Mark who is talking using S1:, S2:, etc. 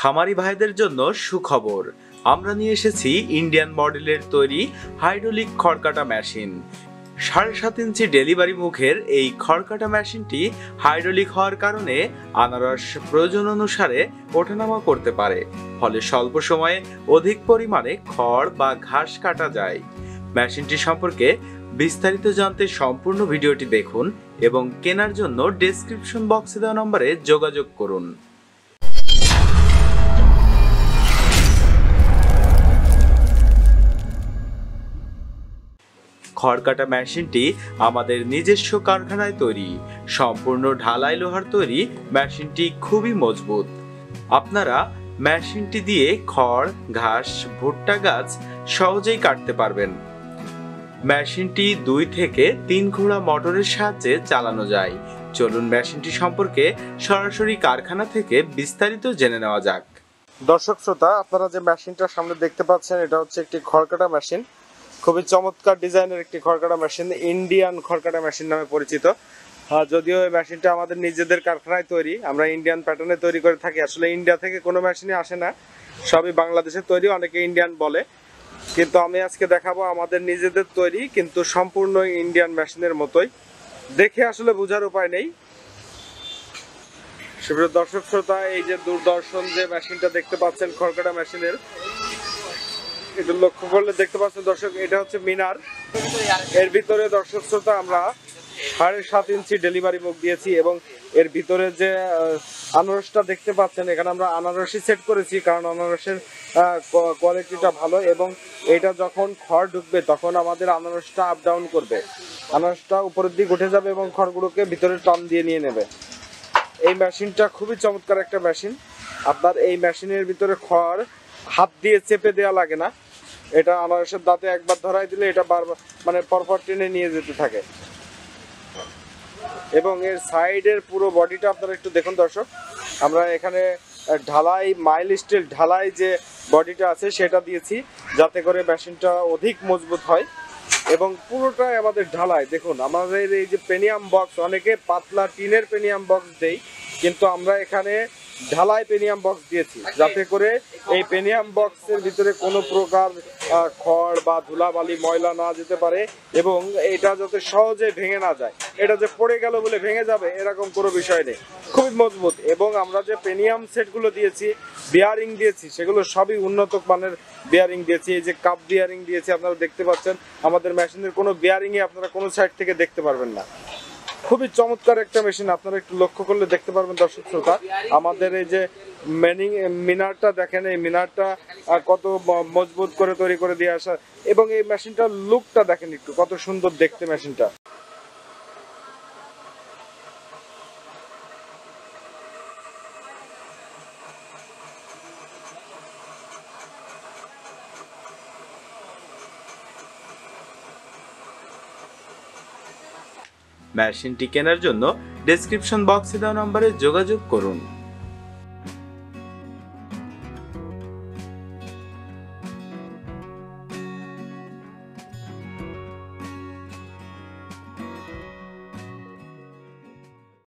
S1: খামারি ভাইদের জন্য সুখবর, আমরা নিয়ে এসেছি ইন্ডিয়ান মডেলের তৈরি হাইড্রোলিক খড়কাটা মেশিন। 7.5 ইঞ্চি ডেলিভারি মুখের এই খড়কাটা মেশিনটি হাইড্রোলিক হওয়ার কারণে আনারস প্রয়োজন অনুসারে ওঠানামা করতে পারে, ফলে স্বল্প সময়ে অধিক পরিমাণে খড় বা ঘাস কাটা যায়। মেশিনটি সম্পর্কে বিস্তারিত জানতে সম্পূর্ণ ভিডিওটি দেখুন এবং কেনার জন্য ডেসক্রিপশন বক্সে দেওয়া নম্বরে যোগাযোগ করুন। খড়কাটা মেশিনটি আমাদের নিজস্ব কারখানায় তৈরি, সম্পূর্ণ ঢালাই লোহার তৈরি। মেশিনটি খুবই মজবুত। আপনারা মেশিনটি দিয়ে খড়, ঘাস, ভুট্টা গাছ সহজেই কাটতে পারবেন। মেশিনটি 2 থেকে 3 ঘোড়া মোটরের সাহায্যে চালানো যায়। চলুন মেশিনটি সম্পর্কে সরাসরি কারখানা থেকে বিস্তারিত জেনে নেওয়া যাক।
S2: দর্শক শ্রোতা, আপনারা যে মেশিনটা সামনে দেখতে পাচ্ছেন, এটা হচ্ছে একটি খড়কাটা মেশিন। খুবই চমৎকার ডিজাইনের একটি খড়কাটা মেশিন, ইন্ডিয়ান খড়কাটা মেশিন নামে পরিচিত। যদিও এই মেশিনটা আমাদের নিজেদের কারখানায় তৈরি, আমরা ইন্ডিয়ান প্যাটার্নে তৈরি করে থাকি। আসলে ইন্ডিয়া থেকে কোনো মেশিনই আসে না, সবই বাংলাদেশে তৈরি। অনেকে ইন্ডিয়ান বলে, কিন্তু আমি আজকে দেখাবো আমাদের নিজেদের তৈরি, কিন্তু সম্পূর্ণ ইন্ডিয়ান মেশিনের মতোই। দেখে আসলে বোঝার উপায় নেই। সুপ্রিয় দর্শক শ্রোতা, এই যে দূরদর্শন যে মেশিনটা দেখতে পাচ্ছেন খড়কাটা মেশিনের, এটা লক্ষ্য করলে দেখতে পাচ্ছেন দর্শক, এটা হচ্ছে মিনার। এর ভিতরে দর্শক শ্রোতা আমরা 7.5 ইঞ্চি ডেলিভারি মুখ দিয়েছি এবং এর ভিতরে যে আনারসটা দেখতে পাচ্ছেন, এখানে আমরা আনারসই সেট করেছি, কারণ আনারসের কোয়ালিটিটা ভালো এবং এটা যখন খড় ঢুকবে তখন আমাদের আনারসটা আপ ডাউন করবে, আনারসটা উপরের দিকে উঠে যাবে এবং খড়গুলোকে ভিতরে টান দিয়ে নিয়ে নেবে। এই মেশিনটা খুবই চমৎকার একটা মেশিন। আপনার এই মেশিনের ভিতরে খড় হাত দিয়ে চেপে দেওয়া লাগে না, এটা আনারসের দাঁতে একবার ধরাই দিলে এটা বারবার পরপর টেনে নিয়ে যেতে থাকে। এবং এর সাইডের পুরো বডিটা আপনারা একটু দেখুন দর্শক, আমরা এখানে ঢালাই মাইল স্টিল ঢালাই যে বডিটা আছে সেটা দিয়েছি, যাতে করে মেশিনটা অধিক মজবুত হয়। এবং পুরোটাই আমাদের ঢালাই। দেখুন আমাদের এই যে পেনিয়াম বক্স, অনেকে পাতলা টিনের পেনিয়াম বক্স দেই, কিন্তু আমরা এখানে ঢালাই পেনিয়াম বক্স দিয়েছি, যাতে করে এই পেনিয়াম বক্সের ভিতরে কোনো প্রকার খড় বা ধুলাবালি ময়লা না যেতে পারে এবং এটা যাতে সহজে ভেঙে না যায়। এটা যে পড়ে গেল বলে ভেঙে যাবে এরকম কোনো বিষয় নেই, খুবই মজবুত। এবং আমরা যে পেনিয়াম সেটগুলো দিয়েছি, বিয়ারিং দিয়েছি, সেগুলো সবই উন্নত মানের বিয়ারিং দিয়েছি। এই যে কাপ বিয়ারিং দিয়েছি, আপনারা দেখতে পাচ্ছেন। আমাদের মেশিনের কোনো বিয়ারিংই আপনারা কোনো সাইড থেকে দেখতে পারবেন না। খুবই চমৎকার একটা মেশিন, আপনারা একটু লক্ষ্য করলে দেখতে পারবেন দর্শক শ্রোতা। আমাদের এই যে মিনারটা দেখেন, এই মিনারটা কত মজবুত করে তৈরি করে দিয়ে আসা, এবং এই মেশিনটার লুকটা দেখেন একটু, কত সুন্দর দেখতে মেশিনটা।
S1: মেশিনটি কেনার জন্য ডেসক্রিপশন বক্সে দেওয়া নম্বরে যোগাযোগ করুন।